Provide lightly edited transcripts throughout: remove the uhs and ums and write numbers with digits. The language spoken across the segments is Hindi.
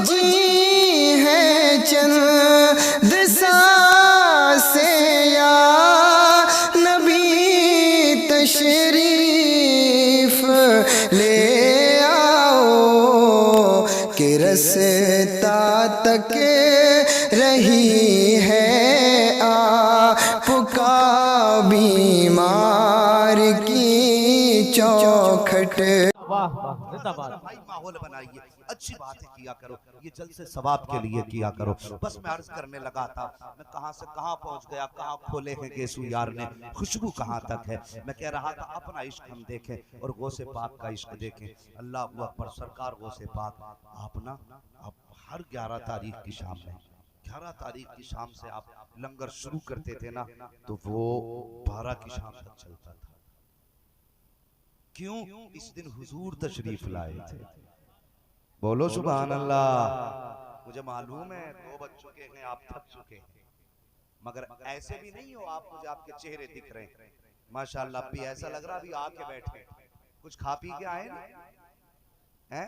जी है चंद सांसें या नबी तशरीफ ले आओ कि रस्ता तक रही है आपका बीमार की चौखट। वाह वाह जिंदाबाद। भाई माहौल बनाइए, अच्छी बातें किया करो, ये जल्द से सवाब के लिए किया करो। बस मैं अर्ज करने लगा था, मैं कहां से कहां पहुंच गया, कहां खोले हैं गेसू यार ने, खुशबू कहां तक है। मैं कह रहा था अपना इश्क हम देखें और गौसे पाक का इश्क देखें। अल्लाह अकबर, सरकार गौसे पाक। आप ना आप हर 11 तारीख की शाम में, 11 तारीख की शाम से आप लंगर शुरू करते थे ना, तो वो 12 की शाम तक चलता था। क्यों? इस दिन हुजूर तशरीफ लाए थे। बोलो सुभान अल्लाह। मुझे मालूम है 2 बज चुके हैं, आप थक चुके हैं, मगर ऐसे भी नहीं हो आप, मुझे आपके चेहरे दिख रहे हैं माशाल्लाह। भी ऐसा लग रहा अभी आके बैठे, कुछ खा पी के आए ना हैं।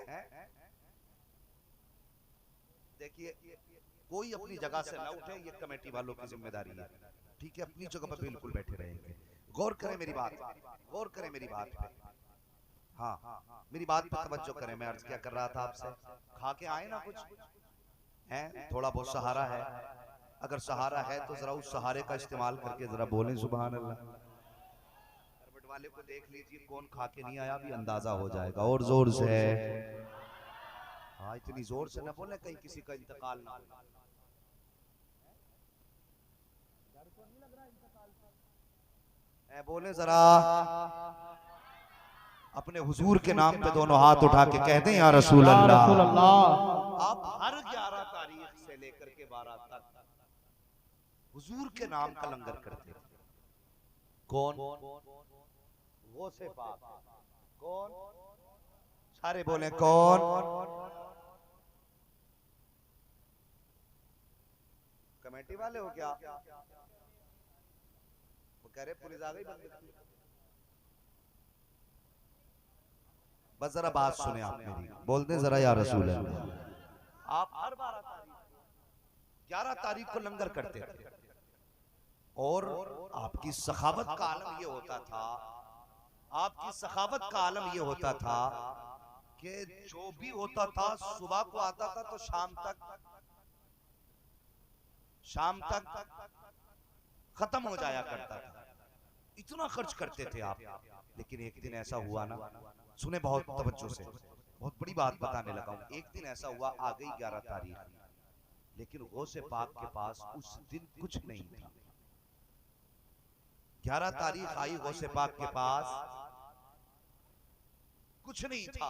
देखिए कोई अपनी जगह से ना उठे, ये कमेटी वालों की जिम्मेदारी है, ठीक है? अपनी जगह पर बिल्कुल बैठे रहेंगे। गौर करें मेरी बात, गौर करें मेरी बात पे। हाँ, मेरी बात पर तवज्जो करें। मैं अर्ज क्या कर रहा था आपसे, खा के आए ना कुछ हैं, थोड़ा बहुत सहारा है। अगर सहारा है तो जरा उस सहारे का इस्तेमाल करके जरा बोलें सुभान अल्लाह। करवट वाले को देख लीजिए कौन खा के नहीं आया, भी अंदाजा हो जाएगा। और जोर से, हाँ इतनी जोर से ना बोले कहीं किसी का इंतकाल ना हो। बोले जरा अपने हुजूर के नाम पे दोनों हाथ उठा के कह दें या रसूल अल्लाह। आप हर 11 तारीख से लेकर के 12 तक हुजूर के नाम का लंगर करते थे। कौन? गौसे पाक। कौन? सारे बोले कौन? कमेटी वाले हो क्या? वो कह रहे पुलिस आ गई, बस जरा बात सुने आप मेरी, बोल दें जरा या रसूल अल्लाह। आप हर 12 तारीख 11 तारीख को लंगर करते थे और आपकी सखावत का आलम ये होता था, आपकी सखावत का आलम ये होता था कि जो भी होता था सुबह को आता था तो शाम तक खत्म हो जाया करता था। इतना खर्च करते थे आप। लेकिन एक दिन ऐसा हुआ ना, सुने बहुत तवज्जो से, बहुत बड़ी बात बताने लगा हूं। एक दिन ऐसा हुआ, आ गई 11 तारीख, लेकिन गौसे पाक के पास उस दिन कुछ नहीं था। 11 तारीख आई, गौसे पाक के पास कुछ नहीं था।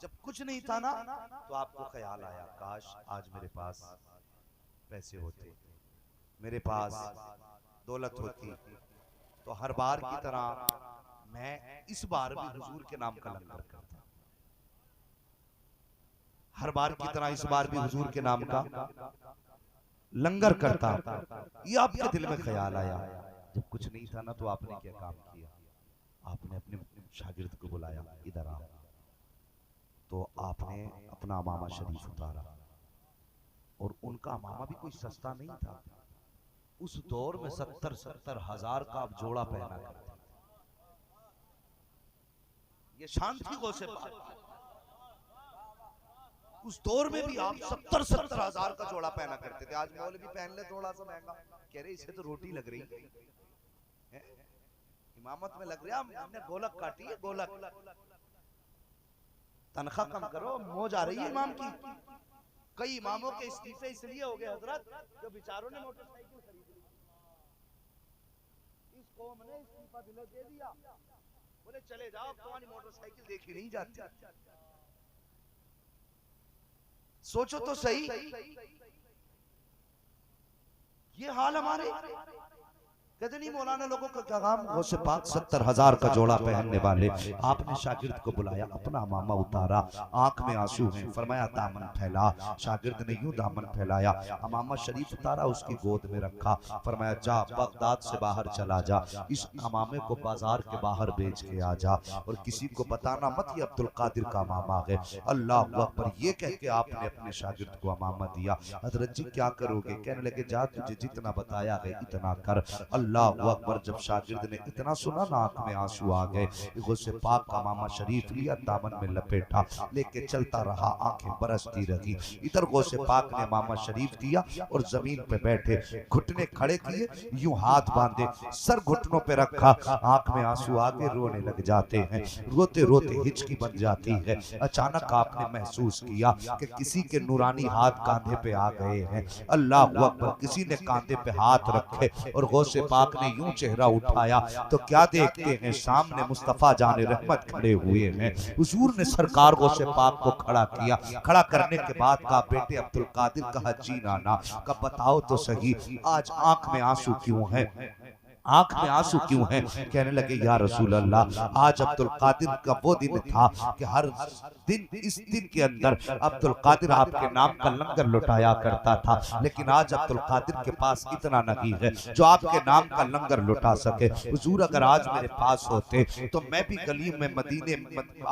जब कुछ नहीं था ना, तो आपको ख्याल आया काश आज मेरे पास पैसे होते, मेरे पास दौलत होती, तो हर बार की तरह मैं इस बार भी हुजूर के नाम का लंगर करता। हर बार की तरह इस बार भी हुजूर के नाम का लंगर करता। ये आपके दिल में ख्याल आया। जब कुछ नहीं था ना, तो आपने क्या काम किया? आपने अपने शागिर्द को बुलाया, इधर आओ। तो आपने अपना अमामा शरीफ उतारा, और उनका अमामा भी कोई सस्ता नहीं था। उस दौर में 70-70 हजार का आप जोड़ा पहना करते। ये शांति गौसे पाक। उस दौर में भी आप 70-70 हजार का जोड़ा पहना करते थे। आज मौलवी पहन ले थोड़ा सा महंगा, कह रहे इसे तो रोटी लग रही है, इमामत में लग रहा, हमने गोलक काटी है, गोलक। तनख्वाह कम करो, मौज आ रही है इमाम की। कई इमामों के इस्तीफे इसलिए हो गए हजरत, जो बेचारों ने मोटरसाइकिल खरीदी। इस कौम ने इस्तीफा दे दिया, बोले चले जाओ, तुम्हारी मोटरसाइकिल देखी नहीं जाती। सोचो तो सही, ये हाल हमारे। कहते नहीं मौलाना लोगों का क्या काम, गौस पाक 70,000 का जोड़ा पहनने वाले। आपने शागिर्द को बुलाया, अपना मामा उतारा, आंख में आंसू हैं, फरमाया दामन फैला। शागिर्द ने यूं दामन फैलाया, अमामा शरीफ उतारा, उसकी गोद में रखा, फरमाया जा बगदाद से बाहर चला जा, इस अमामे को बाजार के बाहर बेच के आ जा और किसी को बताना मत ये अब्दुल कादिर का अमामा है। अल्लाह अकबर, ये कह के आपने अपने शागिर्द को अमामा दिया। हजरत जी क्या करोगे? कहने लगे जा तुझे जितना बताया है इतना कर। अल्लाह अकबर, जब शागिर्द ने इतना सुना ना आंख में आंसू आ गए। गौसे पाक का मामा शरीफ लिया, दामन में लपेटा, लेके चलता रहा, आंखें बरसती रही। इधर गौसे पाक ने मामा शरीफ दिया और जमीन पे बैठे, घुटने खड़े किए, यूं हाथ बांधे, सर घुटनों पे रखा, आंख में आंसू आ गए, रोने लग जाते हैं। रोते रोते हिचकी बन जाती है। अचानक आपने महसूस किया कि किसी के नूरानी हाथ कांधे पे आ गए हैं। अल्लाह अकबर, किसी ने कांधे पे हाथ रखे और गौसे पाक ने यूं चेहरा उठाया तो क्या देखते हैं, सामने मुस्तफा जाने रहमत खड़े हुए हैं। हुजूर ने सरकार गौसे पाक को खड़ा किया। खड़ा करने के बाद कहा बेटे अब्दुल कादिर, कहा जी नाना, कहा बताओ तो सही आज आंख में आंसू क्यों है, आंख में आंसू क्यों हैं? कहने लगे या रसूल अल्लाह, आज अब्दुल कादिर का वो दिन था कि हर दिन इस दिन के अंदर अब्दुल कादिर आपके नाम का लंगर लुटाया करता था, लेकिन आज अब्दुल कादिर के पास इतना नहीं है जो आपके नाम का लंगर लुटा सके। हुजूर अगर आज मेरे पास होते तो मैं भी गली में मदीने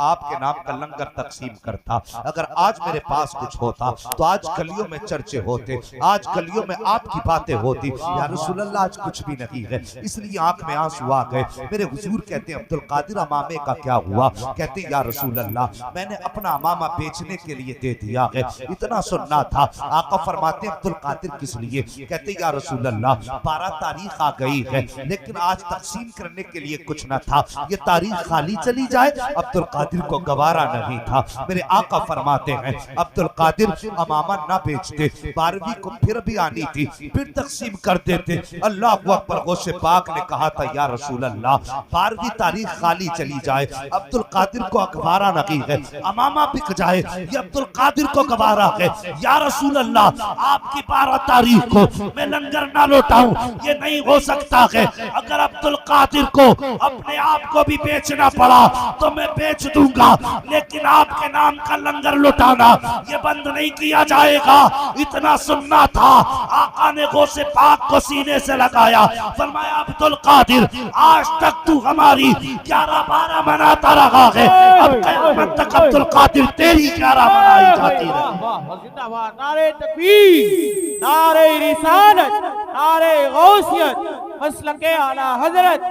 आपके नाम का लंगर तकसीम करता। अगर आज मेरे पास कुछ होता तो आज गलियों में चर्चे होते, आज गलियों में आपकी बातें होती। या रसूल अल्लाह, आज कुछ भी नहीं है, इसलिए आंख में आंसू आ गए। मेरे हुजूर कहते हैं अब्दुल कादिर अमामे का क्या हुआ? कहते या रसूल अल्लाह, मैंने अपना अमामा बेचने के लिए दे दिया है, इतना सुनना था। आका फरमाते अब्दुल कादिर किस लिए? कहते या रसूल अल्लाह, 12 तारीख आ गई है लेकिन आज तकसीम करने के लिए कुछ न था, ये तारीख खाली चली जाए अब्दुल कादिर को गवारा नहीं था। मेरे आका फरमाते हैं अब्दुल कादिर अमामा ना बेचते, 12वीं को फिर भी आनी थी, फिर तकसीम कर देते। अल्लाह अकबर, गौसे पाक ने कहा था या रसूल अल्लाह, 12वीं तारीख खाली चली जाए अब्दुल कादिर को गवारा नहीं है, अमामा बिक जाए ये अब्दुल कादिर को गवारा है। या रसूल अल्लाह, आपकी 12 तारीख को मैं लंगर ना लौटाऊं ये नहीं हो सकता है। अगर अब्दुल कादिर को अपने आप को भी बेचना पड़ा तो मैं बेच दूंगा, लेकिन आपके नाम का लंगर लुटाना ये बंद नहीं किया जाएगा। इतना सुनना था। आका ने गौसे पाक को सीने से लगाया, फरमाया अब्दुल कादिर, आज तक तू हमारी 11-12 मनाता रहा है, अब क़यामत तक अब्दुल कादिर तेरी 11 मनाई जाती रहे। जिंदाबाद, नारे तकबीर, नारे रिसालत, नारे गौसियत, मसलके आला हजरत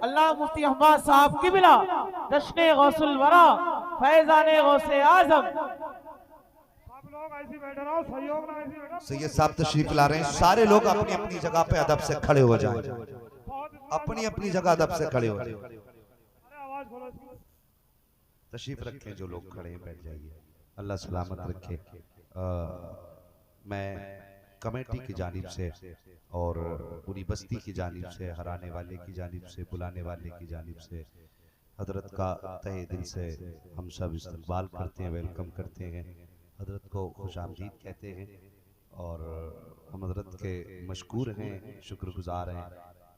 अल्लाह मुफ्ती अहमद साहब किबला, जश्न गौसुल वरा, फैजाने गौसे आजम। सैयद साहब तशरीफ ला रहे हैं। सारे लोग अपनी अपनी जगह पे अदब से खड़े हो जाएं, अपनी अपनी जगह अदब से खड़े हो जाएं। तशरीफ रखें, जो लोग खड़े हैं बैठ जाइए, अल्लाह सलामत रखे। मैं कमेटी की जानिब से और पूरी बस्ती की जानिब से, हराने वाले की जानिब से, बुलाने वाले की जानिब से हजरत का तहे दिल से हम सब इस्तकबाल करते हैं, वेलकम करते हैं, हजरत को खुशामदीद कहते हैं। और हम हजरत के मशकूर हैं, शुक्रगुजार हैं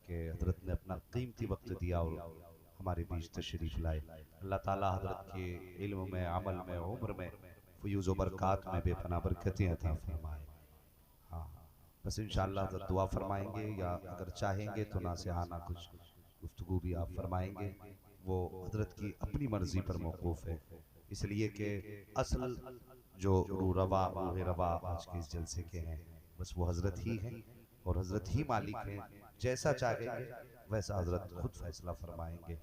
कि हजरत ने अपना कीमती वक्त दिया और हमारे बीच तशरीफ लाए। अल्लाह ताला हजरत के इल्म में, अमल में, उम्र में, फ़यूज़ व बरक़ात में बेपनाह बरकतें अता फरमाए। हाँ, बस इंशाअल्लाह हजरत दुआ फरमाएंगे, या अगर चाहेंगे तो नासिहाना कुछ गुफ्तगू भी आप फरमाएंगे। वो हजरत की अपनी मर्जी पर मौकूफ़ है, इसलिए कि असल जो रूरवा रवा आज के इस जलसे के हैं बस वो हजरत ही हैं और हजरत ही मालिक हैं। जैसा चाहेंगे वैसा हजरत खुद फैसला फरमाएंगे।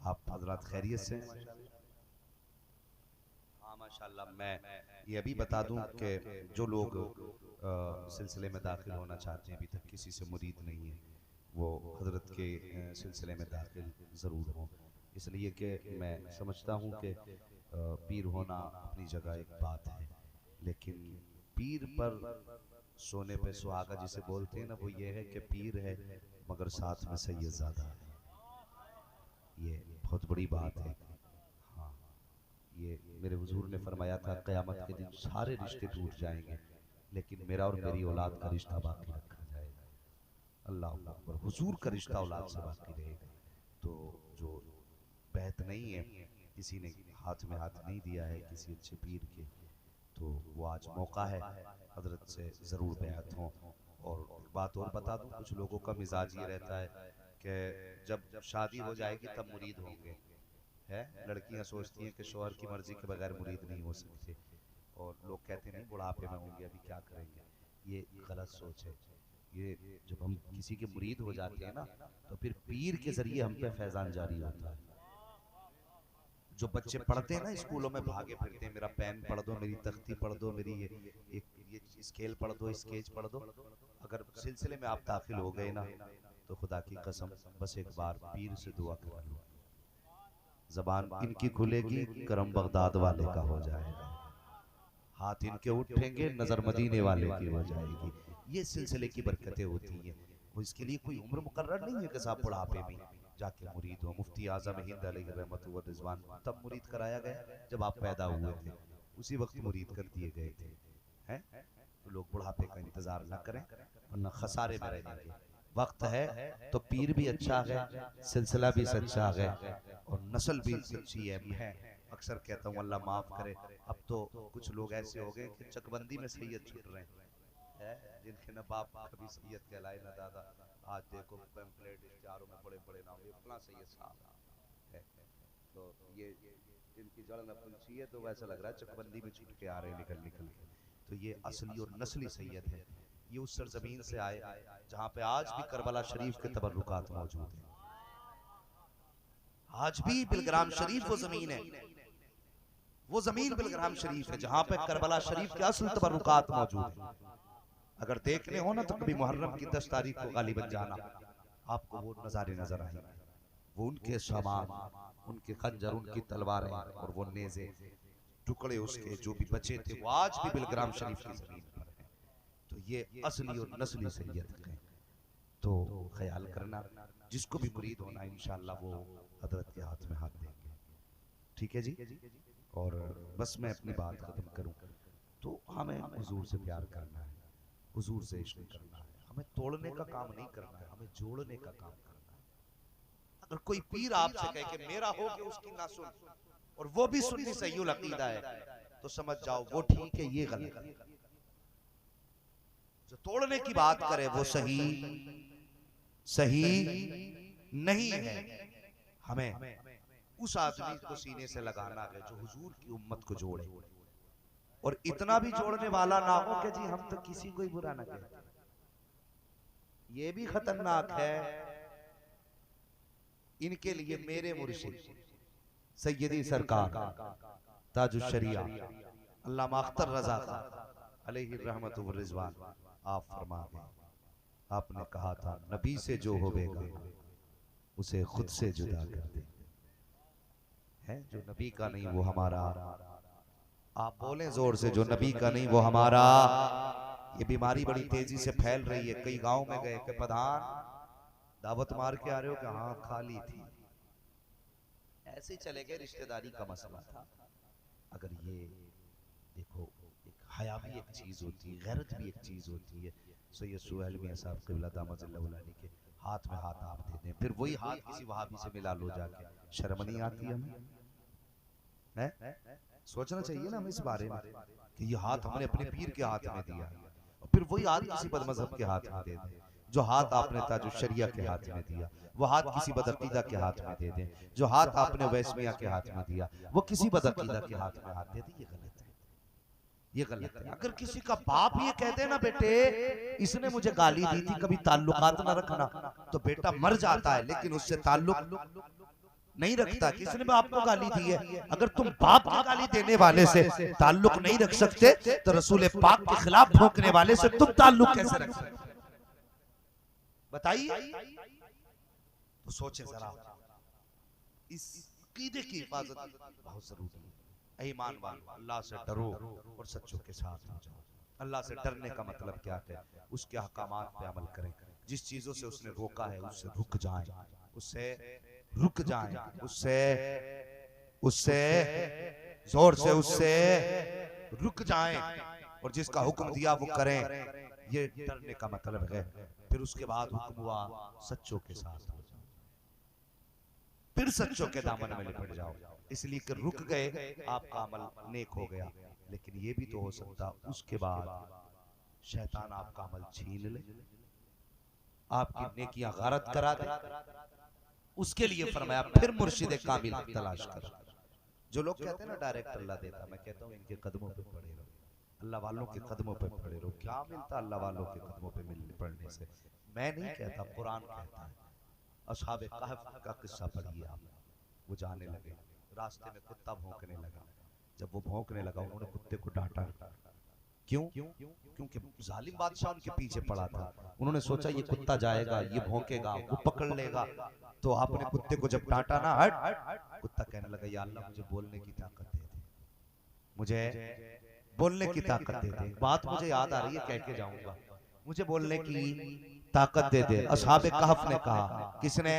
आप हजरत खैरियत से? हाँ माशाल्लाह। मैं ये अभी बता दूं कि जो लोग सिलसिले में दाखिल होना चाहते हैं, अभी तक किसी से मुरीद नहीं है, वो हजरत के सिलसिले में दाखिल ज़रूर हों, इसलिए कि मैं समझता हूँ कि पीर होना अपनी जगह एक बात है, लेकिन पीर पर सोने पे सुहागा जिसे बोलते हैं ना, वो ये है कि पीर है मगर साथ में सैयदजादा है। ये बहुत बड़ी बात है। हाँ, ये मेरे हुजूर ने फरमाया था क़यामत के दिन सारे रिश्ते टूट जाएंगे लेकिन मेरा और मेरी औलाद का रिश्ता बाकी रखा जाएगा। अल्लाह अकबर। हुजूर का रिश्ता औलाद से बाकी रहेगा। तो जो बैत नहीं है, किसी ने हाथ में हाथ नहीं दिया है किसी अच्छे पीर के, तो वो आज मौका है हजरत से ज़रूर बैत हों। और एक बात और बता दूं, कुछ लोगों का मिजाज ये रहता है कि जब शादी हो जाएगी तब मुरीद होंगे, है। लड़कियां सोचती हैं कि शौहर की मर्जी के बगैर मुरीद नहीं हो सकते, और लोग कहते नहीं बुढ़ापे में होंगे अभी क्या करेंगे। ये गलत सोच है। ये जब हम किसी के मुरीद हो जाते हैं ना, तो फिर पीर के जरिए हम पे फैजान जारी होता है। जो बच्चे पढ़ते हैं ना स्कूलों में, भागे फिरते हैं, मेरा पेन पढ़ दो, मेरी तख्ती पढ़ दो, मेरी ये स्केल पढ़ दो, स्केच पढ़ दो। अगर सिलसिले में आप दाखिल हो गए ना, तो खुदा की कसम बस एक बार पीर से दुआ कर लो, जबान इनकी खुलेगी, करम बगदाद वाले का हो जाएगा, हाथ इनके उठेंगे, नजर मदीने वाले की हो जाएगी। ये सिलसिले की बरकतें होती हैं। वो इसके लिए कोई उम्र मुकर्रर नहीं है कि साहब बुढ़ापे में जाके मुरीद हो। मुफ्ती आजम हिंद अलैहि रहमत व रिजवान तब मुरीद कराया गया जब आप पैदा हुए थे, उसी वक्त मुरीद कर दिए गए थे, हैं। तो लोग बुढ़ापे का इंतजार ना करें, वरना खसारे में रहेंगे। वक्त है तो पीर भी अच्छा है, सिलसिला भी सच्चा है, और नस्ल भी सच्ची है। मैं अक्सर कहता हूँ अल्लाह माफ करे, अब तो कुछ लोग ऐसे हो गए कि चकबंदी में सैयद छुट रहे हैं, जिनके न बाप कभी सैयद कहलाए न दादा। आज देखो पैम्पलेट इश्तिहारों में बड़े बड़े नाम, फला सैयद साहब है। तो ये इनकी जड़ न पुंछी है, तो वैसा लग रहा है चकबंदी में छुट के आ रहे निकल निकल के। तो ये असली और नस्ली सैयद है। ये उस सरजमीन से आए जहाँ पे आज भी करबला शरीफ के तबर्रुकात मौजूद हैं। आज भी बिलग्राम शरीफ वो जमीन है, वो जमीन बिलग्राम शरीफ है जहाँ पे करबला शरीफ के असल तबर्रुकात मौजूद है। अगर देखने हो ना तो कभी मुहर्रम की 10 तारीख को गालिबन जाना, आपको वो नजारे नजर आएंगे। वो उनके सामान, उनके खंजर, उनकी तलवारें और वो नेज़े, टुकड़े उसके जो भी बचे थे, वो आज भी बिलग्राम शरीफ की जमीन पर हैं। तो ये असली और नस्ली सैयद है। तो ख्याल करना, जिसको भी मुरीद होना इंशाअल्लाह वो हजरत के हाथ में हाथ देंगे। ठीक है जी। और बस मैं अपनी बात खत्म करूं तो हमें हुजूर से प्यार करना है, हुजूर से इश्क करना है। हमें तोड़ने का काम नहीं करना है, हमें जोड़ने का काम करना है। अगर कोई पीर आपसे कहे कि मेरा हो के उसकी ना सुन, और वो भी सुन्नी सहीउल अकीदा है, तो समझ जाओ वो ठीक है, ये गलत है। जो तोड़ने की बात करे वो सही नहीं है। हमें उस आदमी को सीने से लगाना है जो हुजूर की उम्मत को जोड़े, और इतना भी जोड़ने वाला ना हो कि जी हम तो किसी को ही बुरा ना कहते। ये भी खतरनाक है। इनके लिए मेरे मुर्शिद सैयदी सरकार ताजुश शरिया अल्लामा अख्तर रजा अलैहि रहमत व रिजवान, आप फरमा गए, आपने कहा था नबी से जो होवेगा उसे खुद से जुदा कर दे। है जो नबी का नहीं वो हमारा। आप बोलें जोर से, जो नबी का नहीं वो हमारा। ये बीमारी बड़ी तेजी से फैल रही है। कई गांव में गए कि प्रधान दावत मार के आ रहे हो कि हाँ खाली थी, ऐसे ही चले गए, रिश्तेदारी का मसला था। अगर ये देखो, एक हया भी एक चीज होती है, गैरत भी एक चीज होती है। सैयद सुहैल मियां साहब क़िबला दामतुल्लाह अलैहि के हाथ में हाथ आप दे दें, फिर वही हाथ किसी वहाबी से मिला लो जाके, शर्म नहीं आती हमें? है सोचना चाहिए ना हमें इस बारे में कि ये हाथ हमने अपने पीर के हाथ में दिया, और फिर वही हाथ किसी बदमज़हब के हाथ में दे दें। जो हाथ आपने ताजुश शरिया के हाथ में दिया वो हाथ किसी बदअकीदा के हाथ में दे दें। जो हाथ आपने वैस्मिया के हाथ में दिया वो किसी बदअकीदा के हाथ में हाथ दे दें। ये गलत है, ये गलत है। अगर किसी का बाप ये कह दे ना बेटे इसने मुझे गाली दी थी, कभी ताल्लुकात ना रखना, तो बेटा मर जाता है लेकिन उससे ताल्लुक नहीं रखता। किसने भी आपको गाली दी है, अगर तुम बाप की गाली देने वाले से ताल्लुक नहीं रख सकते तो रसूल पाक के खिलाफ भोंकने वाले से तुम ताल्लुक कैसे रख सकते? बताइए। तो सोचे जरा, इस अकीदे की हिफाजत बहुत जरूरी है। ईमान वालों, अल्लाह से डरो और सच्चों के साथ हो जाओ। अल्लाह से डरने का मतलब क्या है? उसके अहकामात पे अमल करें, जिस चीजों से उसने रोका है उससे रुक जाएं, उससे रुक जाएं, उससे जोर से उससे रुक जाएं, और जिसका हुक्म दिया वो करें। ये डरने का मतलब है। फिर उसके बाद हुक्म हुआ सच्चों के साथ हो जाओ, फिर सच्चों के दामन में लिपट जाओ। इसलिए कि रुक गए आपका अमल नेक हो गया, लेकिन ये भी तो हो सकता उसके बाद शैतान आपका अमल छीन ले, आपकी नेकियां गारत करा दे। उसके लिए फरमाया फिर मुर्शिद कामिल की तलाश कर। जो लोग कहते हैं ना डायरेक्ट अल्लाह देता, मैं कहता हूँ इनके कदमों पे पड़े रहो, अल्लाह वालों के कदमों पे पड़े रहो। क्या मिलता अल्लाह वालों के कदमों पे मिलने पड़ने से? मैं नहीं कहता, कुरान कहता है। असहाबे कहफ का किस्सा पढ़िए आप। वो जाने लगे, रास्ते में कुत्ता भौंकने लगा। जब वो भौंकने लगा उन्होंने कुत्ते को डांटा। क्यों? क्योंकि जालिम बादशाह उनके पीछे पड़ा था। उन्होंने सोचा ये कुत्ता जाएगा, ये भौंकेगा, वो पकड़ लेगा। तो आपने कुत्ते को जब डांटा ना, हट, कुत्ता कहने लगा या अल्लाह मुझे बोलने की ताकत दे दे, मुझे बोलने की ताकत दे दे। बात मुझे याद आ रही है, कह के जाऊंगा, मुझे बोलने की ताकत दे दे। असहाबे कहफ ने कहा। किसने?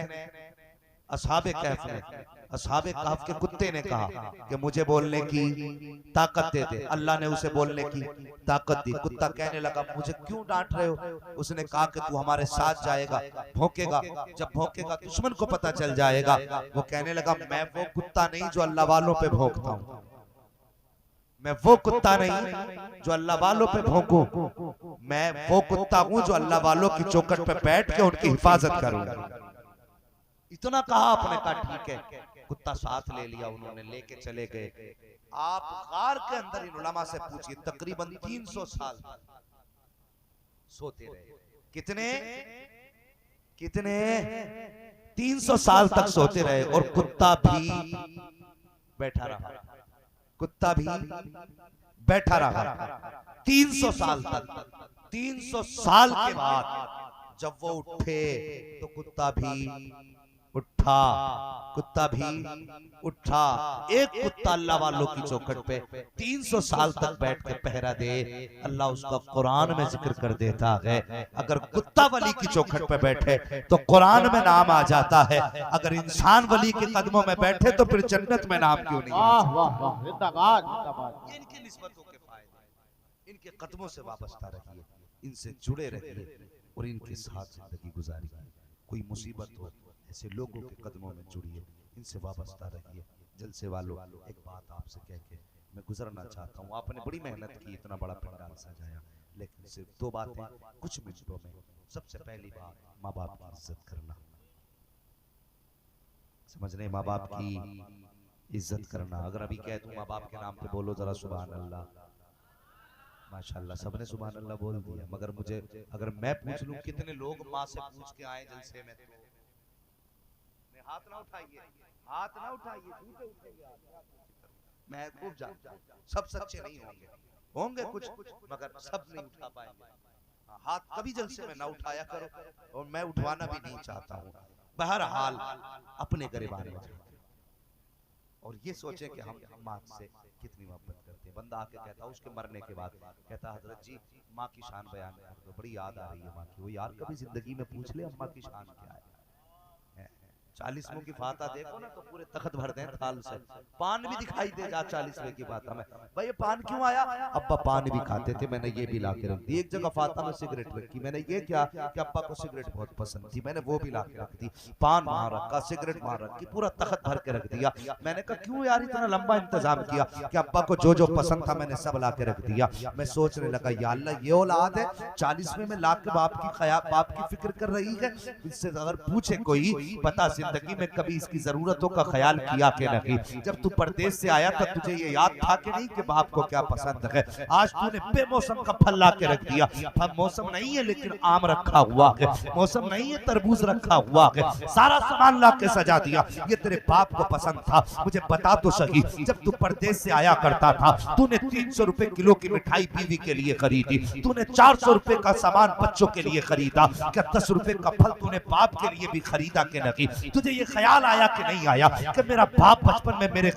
असहाबे कहफ ने। असहाबे कहफ के कुत्ते ने कहा कि मुझे बोलने की ताकत दे दे। अल्लाह ने उसे बोलने की ताकत दी। कुत्ता कहने लगा मुझे क्यों डांट रहे हो? उसने कहा कि तू हमारे साथ जाएगा, भौंकेगा, जब भौंकेगा दुश्मन को पता चल जाएगा। वो कहने लगा मैं वो कुत्ता नहीं जो अल्लाह वालों पे भौंकता हूँ, मैं वो कुत्ता नहीं जो अल्लाह वालों पे भौंकूं, मैं वो कुत्ता हूं जो अल्लाह वालों की चौखट पे बैठ के उनकी हिफाजत करूंगा। इतना कहा, आपने कहा ठीक है। कुत्ता साथ ले लिया, उन्होंने लेके चले गए। आप गार के अंदर इन उलमा से पूछिए, तकरीबन 300 साल सोते रहे। कितने 300 साल तक सोते रहे। और कुत्ता भी बैठा रहा, कुत्ता भी बैठा रहा 300 साल तक। 300 साल के बाद जब वो उठे तो कुत्ता भी उठा, कुत्ता भी उठा। एक कुत्ता अल्लाह वालों की चौखट पे 300 साल तक बैठ के पहरा दे, अल्लाह उसका कुरान में जिक्र कर देता है। अगर कुत्ता वली की चौखट पे बैठे तो कुरान में नाम आ जाता है, अगर इंसान वली के कदमों में बैठे तो फिर जन्नत में नाम क्यों नहीं? वाह वाह वाह, जिंदाबाद जिंदाबाद। ये इनकी निस्बतों के फायदे, इनके कदमों से वाबस्ता रहिए, इनसे जुड़े रहिए और इनके साथ जिंदगी गुजारिए। कोई मुसीबत हो ऐसे लोगों के कदमों में जुड़िए, इनसे वाबस्ता रहिए। जलसे वालों, एक बात आपसे कह के मैं गुजरना चाहता हूँ। आपने बड़ी मेहनत की, इतना बड़ा पंडाल सजाया, लेकिन सिर्फ 2 बातें कुछ मिनटों में। सबसे पहली बात, माँ बाप की इज्जत करना। समझ रहे? माँ बाप की इज्जत करना। अगर अभी कह दूं माँ बाप के नाम पे बोलो जरा सुभान अल्लाह, माशाल्लाह सबने सुभान अल्लाह बोल दिया। मगर मुझे अगर मैं पूछ लूं कितने लोग माँ से पूछ के आए जलसे में, तो हाथ ना उठाइए, हाथ ना उठाइए, झूठे उठेंगे। मैं खूब जानता हूं सब सच्चे नहीं होंगे, होंगे कुछ, मगर सब नहीं उठा पाएंगे। हाथ कभी जलसे में ना उठाया करो, और मैं उठवाना भी नहीं चाहता हूं। बहरहाल अपने गिरबान में जाते और ये सोचें कि हम माँ से कितनी मोहब्बत करते हैं। बंदा आके कहता है उसके मरने के बाद, कहता हजरत जी माँ की शान बयान कर दो, बड़ी याद आ रही है माँ की। वो यार कभी जिंदगी में पूछ ले अम्मा की शान क्या है? 40वें की फाता देखो ना तो पूरे तख्त भर दें थाल से, पान भी दिखाई दे जा 40वें की फाता में। भाई ये पान क्यों आया? अब्बा पान भी खाते थे, मैंने ये भी ला के रख दी। एक जगह फाता में सिगरेट रखी, मैंने ये क्या कि अब्बा को सिगरेट बहुत पसंद थी, मैंने वो भी ला के रख दी। पान वहां रखा, सिगरेट वहां रखी, पूरा तख्त भर के रख दिया। मैंने कहा क्यों यार इतना लंबा इंतजाम किया? कि अब्बा को जो जो पसंद था मैंने सब ला के रख दिया। मैं सोचने लगा या अल्लाह ये औलाद है 40वें में ला के बाप की फिक्र कर रही है। इससे अगर पूछे कोई बता जिंदगी में कभी इसकी जरूरतों का ख्याल किया कि नहीं? जब तू परदेश से आया तब तुझे ये याद था कि नहीं कि बाप को क्या पसंद है? आज तूने बेमौसम का फल ला के रख दिया। मौसम नहीं है लेकिन आम रखा हुआ है, मौसम नहीं है तरबूज रखा हुआ है, सारा सामान ला के सजा दिया। ये तेरे बाप को पसंद था। मुझे बता तो सही, जब तू परदेश से आया करता था तूने 300 रुपए किलो की मिठाई बीवी के लिए खरीदी, तूने 400 रुपए का सामान बच्चों के लिए खरीदा, क्या 10 रुपए का फल तूने बाप के लिए भी खरीदा कि नहीं? तुझे ये ख्याल आया कि नहीं आया कि मेरा बाप बचपन में मेरा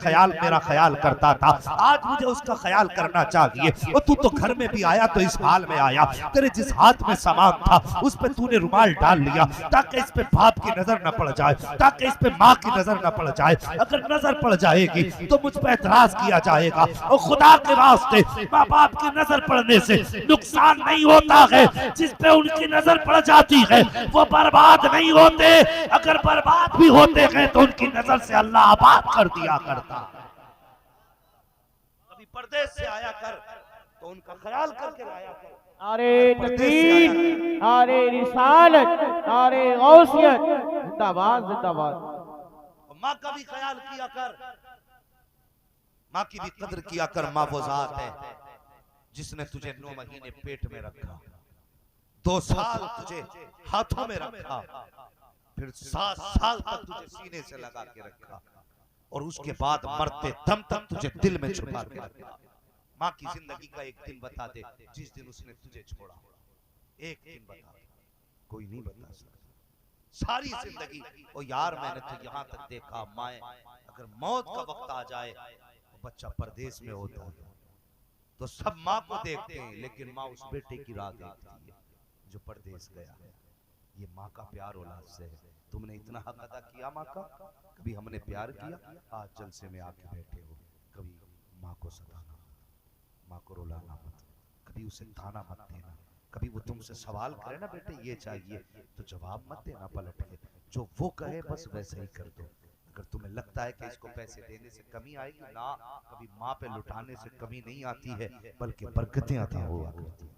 ख्याल करता था, आज मुझे उसका ख्याल करना चाहिए। और तू तो घर में भी आया तो इस हाल में आया, तेरे जिस हाथ में सामान था उस पे तूने रुमाल डाल लिया ताकि इस पे बाप की नजर न पड़ जाए, ताकि इस पे माँ की नजर न पड़ जाए। अगर नजर पड़ जाएगी तो मुझ पर एतराज किया जाएगा। और खुदा के वास्ते माँ बाप की नजर पड़ने से नुकसान नहीं होता है, जिस पे उनकी नजर पड़ जाती है वो बर्बाद नहीं होते। अगर बर्बाद भी होते हैं तो उनकी नजर से अल्लाह आबाद कर दिया करता। कभी परदेश से आया कर तो उनका ख्याल करके आया कर। नारे तकबीर, नारे रिसालत, नारे गौसियत, जिंदाबाद जिंदाबाद। माँ का भी ख्याल किया कर, माँ की भी कदर किया कर। माँ वो जात है जिसने तुझे 9 महीने पेट में रखा, 2 साल तुझे हाथों में रखा, फिर 7 साल तक तुझे सीने से लगा के रखा, और उसके बाद मरते दम तक तुझे दिल में छुपा के रखा। माँ की जिंदगी का एक दिन बता दे जिस दिन उसने तुझे छोड़ा, एक दिन बता दे, कोई नहीं बता सकता। सारी जिंदगी ओ यार मैंने तो यहाँ तक देखा, माए अगर मौत का वक्त आ जाए तो बच्चा परदेश में होता है तो सब माँ को देखते हैं, लेकिन माँ उस बेटे की राह देखती है जो परदेश गया है। ये माँ का प्यार औलाद से है। तुमने इतना हक अदा किया माँ का, कभी हमने प्यार किया, आज जलसे में आके बैठे हो। कभी माँ को सताना मत, माँ को रुलाना मत, कभी उसे ताना मत देना। कभी वो तुमसे सवाल करे ना बेटे ये चाहिए तो जवाब मत देना पलट के, जो वो कहे बस वैसे ही कर दो। अगर तुम्हें लगता है कि इसको पैसे देने से कमी आएगी ना, कभी माँ पे लुटाने से कमी नहीं आती है, बल्कि बरकतें अता हुआ करती हैं,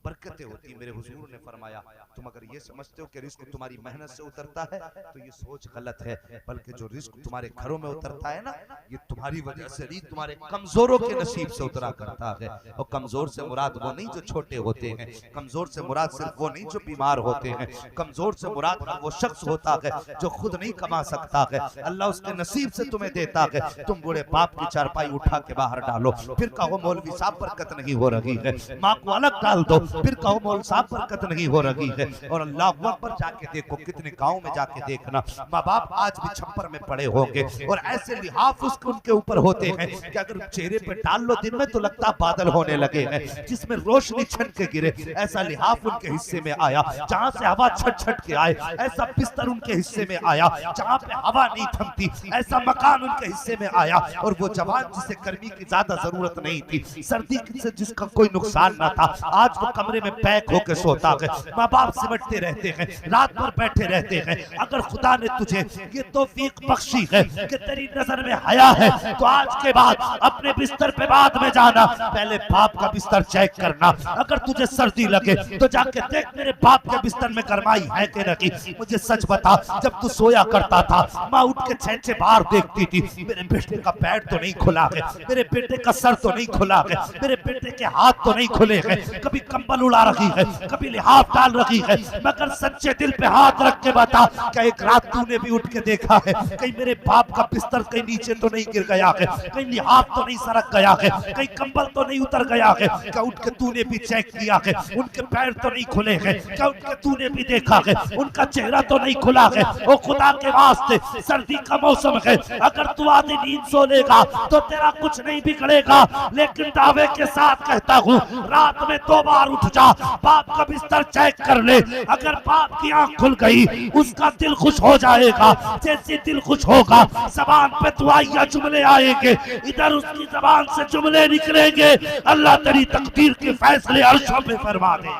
बरकतें होती। मेरे हुजूर ने फरमाया तुम अगर ये समझते हो कि रिस्क तुम्हारी मेहनत से उतरता है तो ये सोच गलत है, बल्कि जो रिस्क तुम्हारे घरों में उतरता है ना ये तुम्हारी वजह से नहीं, तुम्हारे कमजोरों के नसीब से उतरा करता है। और कमजोर से मुराद वो नहीं जो छोटे होते हैं, कमजोर से मुराद सिर्फ वो नहीं जो बीमार होते हैं, कमजोर से मुराद वो शख्स होता है जो खुद नहीं कमा सकता है, अल्लाह उसके नसीब से तुम्हें देता है। तुम बूढ़े बाप की चारपाई उठा के बाहर डालो, फिर कहो मौलवी साहब बरकत नहीं हो रही है, माँ को अलग डाल दो, फिर कहो मौलवी साहब बरकत नहीं हो रही है। और अल्लाह अकबर जाके देखो, कितने गांव में जाके देखना माँ बाप आज भी छप्पर में पड़े होंगे और ऐसे लिहाफ उसके उनके ऊपर होते हैं कि अगर चेहरे पे डाल लो दिन में तो लगता बादल होने लगे हैं जिसमें रोशनी छन के गिरे। ऐसा लिहाफ उनके हिस्से में आया जहां से हवा छट छट के आए, ऐसा बिस्तर उनके हिस्से में आया जहां पे हवा नहीं थमती, ऐसा मकान उनके हिस्से में आया। और वो जवान जिसे गर्मी की ज्यादा जरूरत नहीं थी, सर्दी से जिसका कोई नुकसान ना था, आज वो कमरे में पैक होकर सोता है। माँ बाप सिमटते रहते हैं, रात भर बैठे रहते हैं। अगर खुदा ने तुझे ये तौफीक बख्शी है कि तेरी नजर में हया है तो आज के बाद अपने बिस्तर पे बाद में जाना, पहले बाप का बिस्तर चेक करना। अगर तुझे सर्दी लगे तो जाके देख मेरे बाप के बिस्तर में गरमाई है कि नहीं। मुझे सच बता, जब तू सोया करता था माँ उठ के छेंचे बाहर देखती थी, मेरे बेटे का पैर तो नहीं खुला है, मेरे बेटे का सर तो नहीं खुला है, मेरे बेटे के हाथ तो नहीं खुले हैं, कभी कंबल उड़ा रही है, कभी लिहाफ डाल रही है। मगर सच्चे दिल पे हाथ रख के बता कि एक रात तूने भी उठ के देखा है कहीं मेरे बाप का बिस्तर कहीं नीचे तो नहीं गिर गया है, कहीं लिहाफ तो नहीं सरक गया है, कहीं कंबल तो नहीं उतर गया है, क्या उठ के तूने भी चेक किया है उनके पैर तो नहीं खुले हैं, क्या उठ के तूने भी देखा है उनका चेहरा तो नहीं खुला है। ओ खुदा के वास्ते सर्दी का मौसम है, अगर तू आधी नींद सो लेगा तो तेरा कुछ नहीं बिगड़ेगा, लेकिन दावे के साथ कहता हूँ रात में 2 बार उठ जा, बाप का बिस्तर चेक कर ले। अगर बाप की आंख खुल गई उसका दिल खुश हो जाएगा, जैसे दिल खुश होगा जबान पे दुआया जुमले आएंगे, इधर उसकी जबान से जुमले निकलेंगे, अल्लाह तेरी तकदीर के फैसले अर्शों में फरमा दे। ये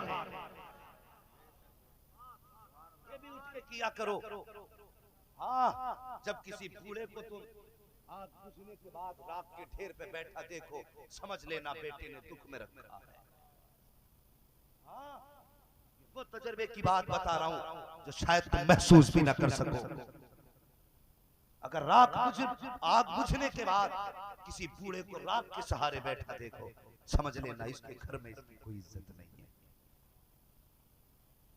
भी उठ के किया करो। हाँ, जब किसी बूढ़े को तुम आग बुझने के बाद राख के ढेर पे बैठा देखो, समझ लेना बेटे ने दुख में रखा है। वो तजर्बे की बात बता रहा हूं जो शायद तुम महसूस भी ना कर सको। अगर आग बुझने के बाद किसी बूढ़े को राख के सहारे बैठा देखो, समझ लेना इसके घर में इसकी कोई इज्जत नहीं है।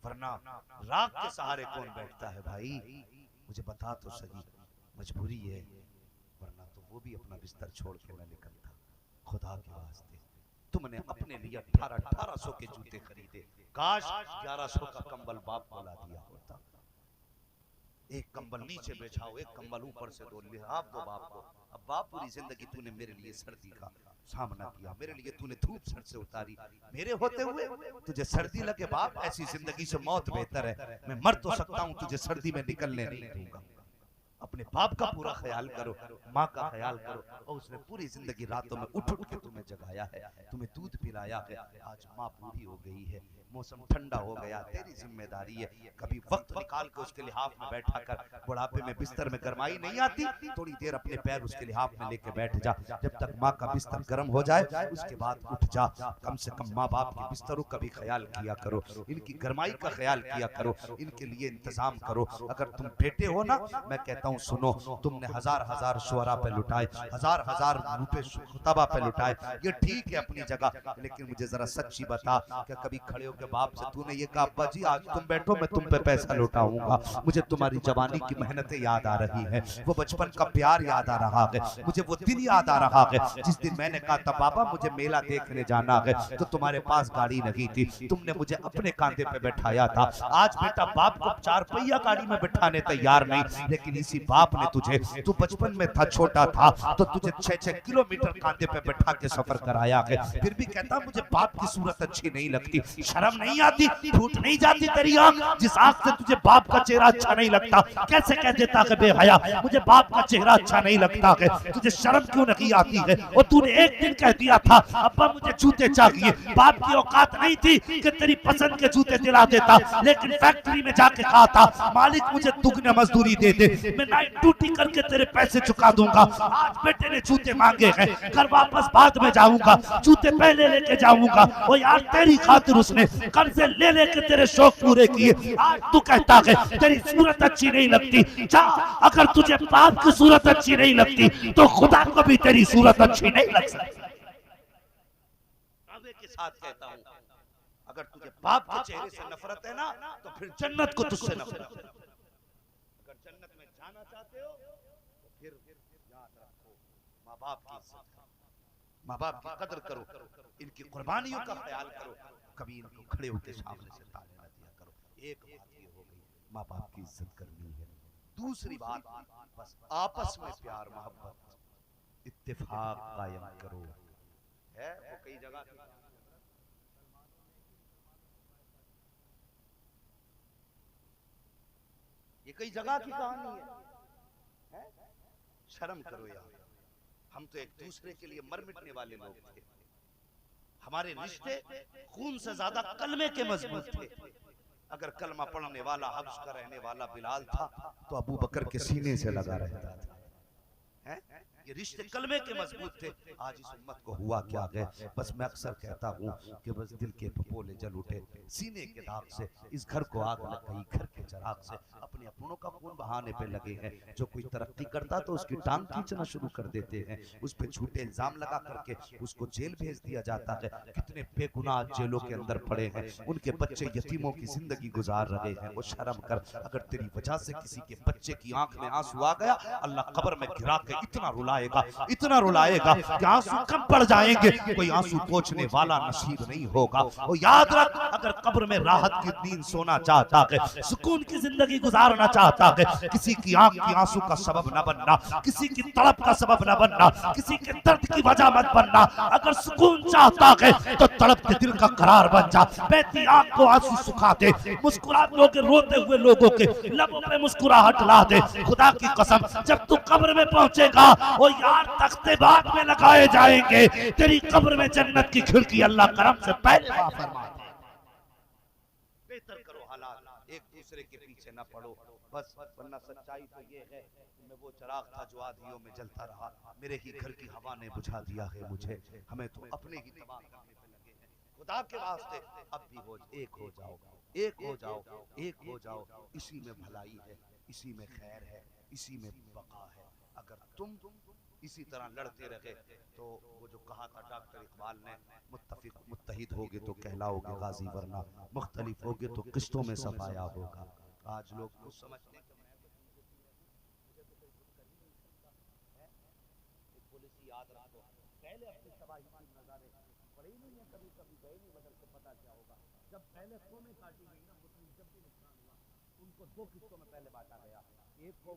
वरना राख के सहारे कौन बैठता है भाई, मुझे बता तो सही, मजबूरी है, वरना तो वो भी अपना बिस्तर छोड़ के न निकलता। खुदा के वास्ते तुमने अपने लिए 1800 के जूते खरीदे, काश 1100 का कंबल बाप को ला दिया होता। एक कंबल नीचे बिछाओ, एक कंबल ऊपर से दो, लिहाफ दो बाप को। अब बाप पूरी जिंदगी तूने मेरे लिए सर्दी का सामना किया, मेरे लिए तूने धूप सर से उतारी, मेरे होते हुए तुझे सर्दी लगे बाप, ऐसी जिंदगी से मौत बेहतर है। मैं मर तो सकता हूँ, तुझे सर्दी में निकलने नहीं दूंगा। अपने बाप का पूरा ख्याल करो, माँ का ख्याल करो। और उसने पूरी जिंदगी रातों में उठ उठ के तुम्हें जगाया है, तुम्हें दूध पिलाया है। आज माँ बूढ़ी हो गई है, मौसम ठंडा हो गया, तेरी जिम्मेदारी है कभी वक्त निकाल के उसके लिहाफ में बैठा कर। बुढ़ापे में बिस्तर में गरमाई नहीं आती, थोड़ी देर अपने पैर उसके लिहाफ में लेके बैठ जा। जब तक माँ का बिस्तर गर्म हो जाए उसके बाद उठ जा। कम से कम माँ बाप के बिस्तरों का भी ख्याल किया करो, इनकी गरमाई का ख्याल किया करो, इनके लिए इंतजाम करो। अगर तुम बेटे हो ना, मैं कहता हूँ सुनो, तुमने हजार हजार शुअरा पे लुटाए, हजार हजार रुपए खुतबा पे लुटाए, ये ठीक है अपनी जगह, लेकिन मुझे जरा सच्ची बता, क्या कभी खड़े होकर बाप से तूने ये कहा अब्बा जी आज तुम बैठो मैं तुम पे पैसा लुटाऊंगा, मुझे तुम्हारी जवानी की मेहनतें याद आ रही है, वो बचपन का प्यार याद आ रहा है, मुझे वो दिन याद आ रहा है जिस दिन मैंने कहा था बाबा मुझे मेला देखने जाना है, तो तुम्हारे पास गाड़ी नहीं थी, तुमने मुझे अपने कांधे पे बैठाया था। आज बेटा बाप को 4 पहिया गाड़ी में बैठाने तैयार नहीं, लेकिन इसी बाप ने तुझे, तू बचपन में था छोटा था तो तुझे 6-6 किलोमीटर कांधे पे बैठा के सफर कराया है, फिर भी कहता मुझे बाप की सूरत अच्छी नहीं लगती, शर्म नहीं आती, फूट नहीं जाती तेरी आंख, जिस आंख से तुझे बाप का चेहरा अच्छा नहीं लगता, कैसे कह देता है बेहया मुझे बाप का चेहरा अच्छा नहीं लगता है, तुझे शर्म क्यों नहीं आती है? और तूने एक दिन कह दिया था अब्बा मुझे जूते चाहिए, बाप की औकात नहीं थी कि तेरी पसंद के जूते दिला देता, लेकिन फैक्ट्री में जाके कहा था मालिक मुझे दुगने मजदूरी दे दे, मैं नाइट ड्यूटी करके तेरे पैसे चुका दूंगा। आज बेटे ने जूते मांगे हैं, घर वापस बाद में जाऊंगा, जूते पहले लेके जाऊंगा। और यार तेरी खातिर उसने कर्जे ले लेके तेरे शौक पूरे किए, आज तू कहता है तेरी सूरत अच्छी नहीं लगती। जा, अगर तुझे बाप की सूरत अच्छी नहीं लगती तो खुदा को भी तेरी सूरत अच्छी नहीं लग सकती। के साथ कहता हूं, अगर तुझे बाप के चेहरे से नफरत है ना, तो फिर जन्नत को तुझसे नफरत है। अगर जन्नत में जाना चाहते हो तो फिर याद रखो माँ बाप की इज्जत करो, माँ बाप की कदर करो, इनकी कुर्बानियों का ख्याल करो, कभी इनको खड़े होकर सामने से ताने न दिया करो। एक बात ये हो गई, माँ बाप की इज्जत करनी है। दूसरी बात, बस आपस में प्यार मोहब्बत इत्तेफाक कायम करो। है वो कई जगह ये कई जगह की कहानी है? शर्म करो यार, हम तो एक दूसरे के लिए मर मिटने वाले लोग थे, हमारे रिश्ते खून से ज्यादा कलमे के मजबूत थे। अगर कलमा पढ़ने वाला हब्स का रहने वाला बिलाल था तो अबू बकर के सीने से लगा रहता था। ये रिश्ते कलमे के मजबूत थे। आज इस उम्मत को हुआ क्या है? बस मैं अक्सर कहता हूँ कि बस दिल के पपोले जल उठे, सीने के दाग से इस घर को आग लग गई, घर के चराग से अपने अपनों का खून बहाने पे लगे हैं। जो कोई तरक्की करता तो उसकी टांग खींचना शुरू कर देते हैं, उस पे झूठे इल्जाम लगा करके उसको जेल भेज दिया जाता है। कितने बेगुनाह जेलों के अंदर पड़े हैं, उनके बच्चे यतीमों की जिंदगी गुजार रहे हैं। वो शर्म कर, अगर तेरी वजह से किसी के बच्चे की आंख में आंसू आ गया, अल्लाह कब्र में गिरा के इतना रुलाएगा, इतना रुलाएगा कि आंसू कम पड़ जाएंगे, कोई आंसू पोंछने वाला नसीब नहीं होगा। और याद रख, अगर कब्र में राहत की नींद सोना चाहता है, सुकून की जिंदगी गुजारना चाहता है, किसी की आंख की आंसू का सबब न बनना, किसी की तड़प का सबब न बनना, किसी के दर्द की वजह मत बनना। अगर सुकून चाहता है तो तड़पते दिल का करार बन जा, बहती आंख को आंसू सुखा दे, मुस्कुराते होकर रोते हुए लोगों के लबों पे मुस्कुराहट ला दे। खुदा की कसम, जब तू कब्र में पहुंचेगा और यार तख्ते बाग में लगाए जाएंगे, तेरी कब्र में जन्नत की खिड़की अल्लाह करम से पहले फरमा दे। बेहतर करो हालात, एक दूसरे के पीछे न पड़ो बस, वरना सच्चाई तो ये है कि मैं वो चिराग था जो आधियों में जलता रहा, मेरे ही घर की हवा ने बुझा दिया है मुझे, हमें तो अपने ही तबाह करने पे लगे हैं। खुदा के वास्ते अब भी हो, एक हो जाओ, एक हो जाओ, एक हो जाओ। इसी में भलाई है, इसी में खैर है, इसी में बका है। अगर तुम इसी तरह लड़ते रहे तो वो जो कहा था डॉक्टर इकबाल ने, मुत्तफिक मुत्तहिद होगे तो कहलाओगे गाजी, वरना मुख्तलिफ होगे तो किस्तों में सफाया होगा। आज लोग कुछ समझते हैं याद रखो, पहले अपनी तबाही की नजारे पड़े ही नहीं है, कभी कभी गए नहीं बदल के पता क्या होगा। जब पहले कौमें काटी गई ना, मुस्लिम जब भी नुकसान हुआ उनको दो किस्तों में पहले बांटा गया। एक को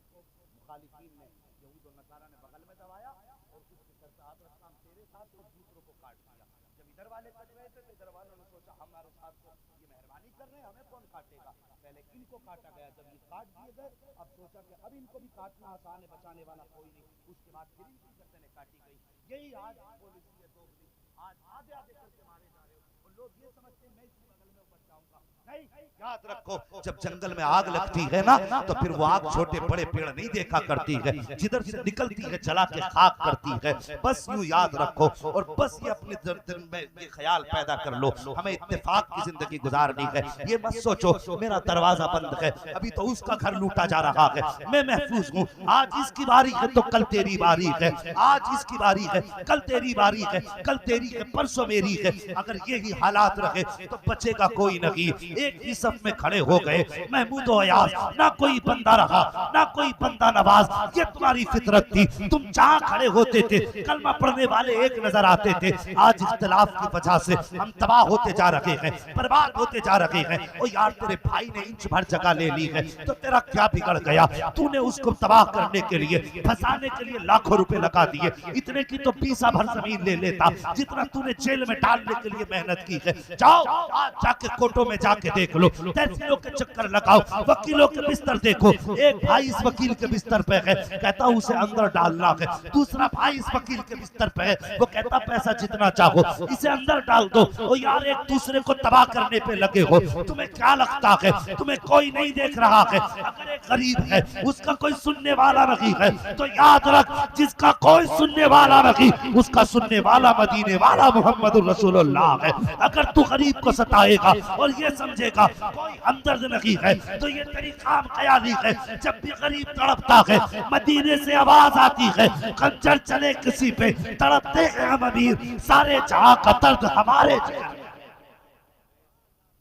मुखालिफीन ने, यहूद और नसारा ने बगल में दबाया और उसके सर पे हाथ रखा, हम तेरे साथ, और दूसरों को काट दिया। जब इधर वाले कट रहे थे तो इधर वालों ने सोचा हमारे साथ तो ये मेहरबानी कर रहे हैं, हमें कौन काटेगा, पहले इनको काटा गया। जब ये काट दिए गए, अब सोचा कि अब इनको भी काटना आसान है, बचाने वाला कोई नहीं। उसके बाद फिर इनकी गर्दनें काटी गई। यही आज पुलिस ये दोगली, आज आधे आधे करके मारे जा रहे हो और लोग ये समझते हैं मैं इसके बगल में बच जाऊंगा। नहीं, याद रखो, जब जंगल में आग लगती है ना तो फिर वो आग छोटे बड़े पेड़ नहीं देखा करती है, जिधर से निकलती है जला के खाक करती है। बस यूं याद रखो और बस ये अपने दिल में ये ख्याल पैदा कर लो, हमें इत्तेफाक की जिंदगी गुजारनी है। ये मत सोचो मेरा दरवाजा बंद है, अभी तो उसका घर लूटा जा रहा है, मैं महफूज हूँ, आज इसकी बारी है तो कल तेरी बारी है, आज इसकी बारी है कल तेरी बारी है, कल तेरी है परसों मेरी है। अगर यही हालात रहे तो बचेगा कोई नहीं। एक ही सफ में खड़े हो गए महमूद और अयाज, ना कोई बंदा रहा ना कोई बंदा नवाज, ये तुम्हारी फितरत थी। तुम जहां खड़े होते थे कलमा पढ़ने वाले एक नजर आते थे। आज इख्तिलाफ की वजह से हम तबाह होते जा रहे हैं, बर्बाद होते जा रहे हैं। ओ यार, तेरे भाई ने इंच भर जगह ले ली है तो तेरा क्या बिगड़ गया? तूने उसको तबाह करने के लिए, फंसाने के लिए लाखों रुपए लगा दिए, इतने की तो बीसा भर जमीन ले लेता जितना तूने जेल में डालने के लिए मेहनत की है। जाओ आज जाके कोर्टों में जाके देख लो, तहसीलों के चक्कर लगाओ, वकीलों के बिस्तर देखो। एक भाई इस वकील के बिस्तर पे है, कहता उसे अंदर डालना है। दूसरा भाई इस वकील के बिस्तर पे है, वो कहता पैसा जितना चाहो इसे अंदर डाल दो। ओ यार, एक दूसरे को तबाह करने पे लगे हो। तुम्हें क्या लगता है तुम्हें कोई नहीं देख रहा है? अगर एक गरीब है उसका कोई सुनने वाला नहीं है तो याद रख, जिसका कोई सुनने वाला नहीं उसका सुनने वाला मदीने वाला मोहम्मद रसूलुल्लाह है। अगर तू गरीब को सताएगा और ये समझेगा कोई हमदर्द नहीं है तो ये तेरी काम ख्याली है। जब भी गरीब तड़पता है मदीने से आवाज आती है, खंजर चले किसी पे तड़पते हैं हम अमीर, सारे जहां का दर्द हमारे।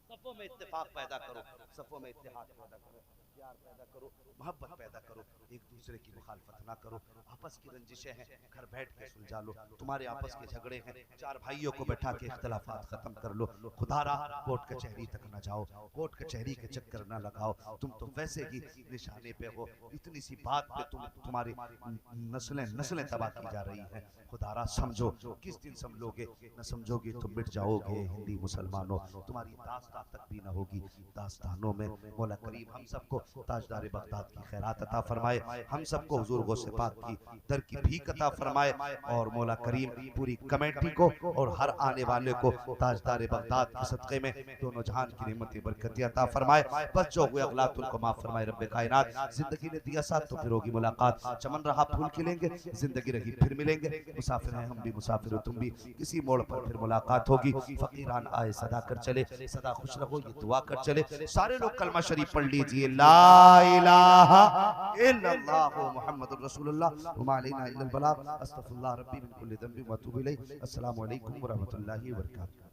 सफों में इत्तेफाक पैदा करो, सफों में इत्तेहाद पैदा करो, प्यार पैदा करो, मोहब्बत पैदा करो, एक दूसरे की मुखालफत ना करो। आपस की रंजिशें हैं, घर बैठ के सुलझा लो। तुम्हारे आपस के झगड़े हैं, चार भाइयों को बैठा के इख्तिलाफात खत्म कर लो। खुदारा कोर्ट कचहरी तक ना जाओ, कोर्ट कचहरी के चक्कर ना लगाओ। तुम तो वैसे ही निशाने पे हो, इतनी सी बात पे तुम्हारी नस्लें तबाह की जा रही हैं। खुदारा समझो, किस दिन समझोगे, न समझोगे तो मिट जाओगे हिंदी मुसलमानों। तुम्हारी दास्तान तक भी न होगी। दास्तानों में मौला करीम हम सबको ताजदार बगदाद की खैरात अता फरमाए, हम सबको हुजूर गौसे पाक की दर की भीख अता फरमाए, और मौला करीम पूरी कमेटी को और हर आने वाले को ताजदार बगदाद के सदक़े में दोनों जहान की नेमतें बरकतें अता फरमाए। बस जो हुए अगलात उनको माफ फरमाए रब्बे कायनात। जिंदगी ने दिया साथ तो फिर होगी मुलाकात, चमन रहा फूल खिलेंगे, जिंदगी रही फिर मिलेंगे। मुसाफिर हैं हम भी, मुसाफिर हो तुम भी, किसी मोड़ पर फिर मुलाकात होगी। फकीरान आए सदा कर चले, सदा खुश रहो ये दुआ कर चले। सारे लोग कलमा शरीफ पढ़ लीजिए, ला इलाहा इल्लल्लाह मुहम्मदुर रसूलुल्लाह वमा अलैना इल्लल बलाग, अस्तगफिरुल्लाह रब्बी मिन कुल्ली ज़ंबिन व अतूबु इलैह। अस्सलामु अलैकुम व रहमतुल्लाहि व बरकातहू।